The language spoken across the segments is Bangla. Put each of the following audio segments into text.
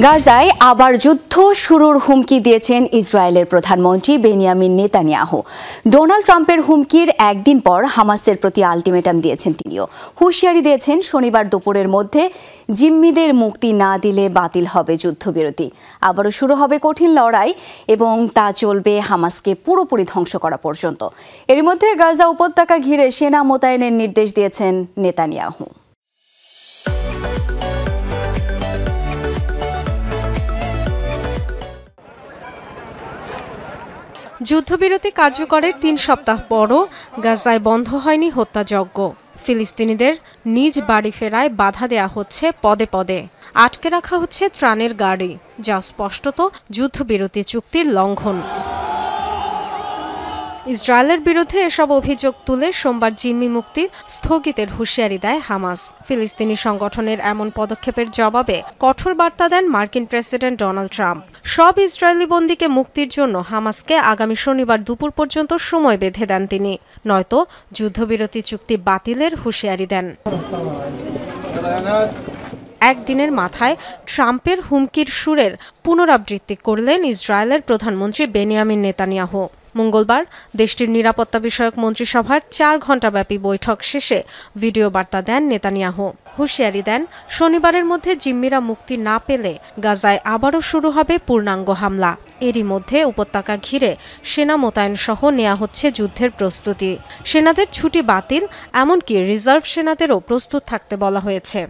গাজায় আবার যুদ্ধ শুরুর হুমকি দিয়েছেন ইসরায়েলের প্রধানমন্ত্রী বেনিয়ামিন নেতানিয়াহু। ডোনাল্ড ট্রাম্পের হুমকির একদিন পর হামাসের প্রতি আলটিমেটাম দিয়েছেন তিনিও। হুঁশিয়ারি দিয়েছেন শনিবার দুপুরের মধ্যে জিম্মিদের মুক্তি না দিলে বাতিল হবে যুদ্ধবিরতি। আবারও শুরু হবে কঠিন লড়াই এবং তা চলবে হামাসকে পুরোপুরি ধ্বংস করা পর্যন্ত। এর মধ্যে গাজা উপত্যকা ঘিরে সেনা মোতায়েনের নির্দেশ দিয়েছেন নেতানিয়াহু। যুদ্ধবিরতি কার্যকরের ৩ সপ্তাহ পরও গাজায় বন্ধ হয়নি হত্যাযজ্ঞ। ফিলিস্তিনিদের নিজ বাড়ি ফেরায় বাধা দেয়া হচ্ছে পদে পদে। আটকে রাখা হচ্ছে ত্রাণের গাড়ি, যা স্পষ্টত যুদ্ধবিরতি চুক্তির লঙ্ঘন। ইসরায়েলের বিরুদ্ধে এসব অভিযোগ তুলে সোমবার জিম্মি মুক্তি স্থগিতের হুঁশিয়ারি দেয় হামাস। ফিলিস্তিনি সংগঠনের এমন পদক্ষেপের জবাবে কঠোর বার্তা দেন মার্কিন প্রেসিডেন্ট ডোনাল্ড ট্রাম্প। সব ইসরায়েলি বন্দীকে মুক্তির জন্য হামাসকে আগামী শনিবার দুপুর পর্যন্ত সময় বেঁধে দেন তিনি, নয়তো যুদ্ধবিরতি চুক্তি বাতিলের হুঁশিয়ারি দেন। একদিনের মাথায় ট্রাম্পের হুমকির সুরের পুনরাবৃত্তি করলেন ইসরায়েলের প্রধানমন্ত্রী বেনিয়ামিন নেতানিয়াহু। মঙ্গলবার দেশটির নিরাপত্তা বিষয়ক মন্ত্রিসভার ৪ ঘণ্টাব্যাপী বৈঠক শেষে ভিডিও বার্তা দেন নেতানিয়াহু। হুঁশিয়ারি দেন, শনিবারের মধ্যে জিম্মিরা মুক্তি না পেলে গাজায় আবারও শুরু হবে পূর্ণাঙ্গ হামলা। এরই মধ্যে উপত্যকা ঘিরে সেনা মোতায়েন সহ নেওয়া হচ্ছে যুদ্ধের প্রস্তুতি। সেনাদের ছুটি বাতিল, এমনকি রিজার্ভ সেনাদেরও প্রস্তুত থাকতে বলা হয়েছে।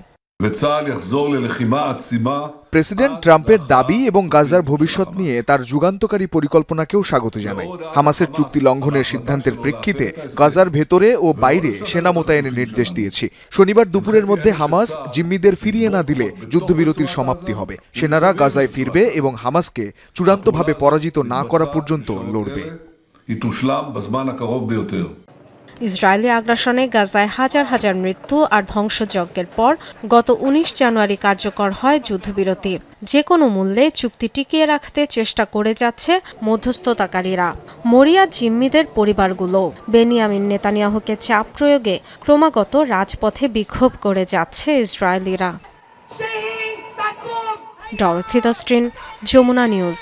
প্রেসিডেন্ট ট্রাম্পের দাবি এবং গাজার ভবিষ্যৎ নিয়ে তার যুগান্তকারী পরিকল্পনাকেও স্বাগত জানায়। হামাসের চুক্তি লঙ্ঘনের সিদ্ধান্তের প্রেক্ষিতে গাজার ভেতরে ও বাইরে সেনা মোতায়েনের নির্দেশ দিয়েছি। শনিবার দুপুরের মধ্যে হামাস জিম্মিদের ফিরিয়ে না দিলে যুদ্ধবিরতির সমাপ্তি হবে। সেনারা গাজায় ফিরবে এবং হামাসকে চূড়ান্তভাবে পরাজিত না করা পর্যন্ত লড়বে। ইসরায়েলি আগ্রাসনে গাজায় হাজার হাজার মৃত্যু আর ধ্বংসযজ্ঞের পর গত ১৯ জানুয়ারি কার্যকর হয় যুদ্ধবিরতি। যে কোনো মূল্যে চুক্তি টিকিয়ে রাখতে চেষ্টা করে যাচ্ছে মধ্যস্থতাকারীরা, মরিয়া জিম্মিদের পরিবারগুলো। বেনিয়ামিন নেতানিয়াহুকে চাপ প্রয়োগে ক্রমাগত রাজপথে বিক্ষোভ করে যাচ্ছে ইসরায়েলিরা। ডরথি দস্ট্রিন, যমুনা নিউজ।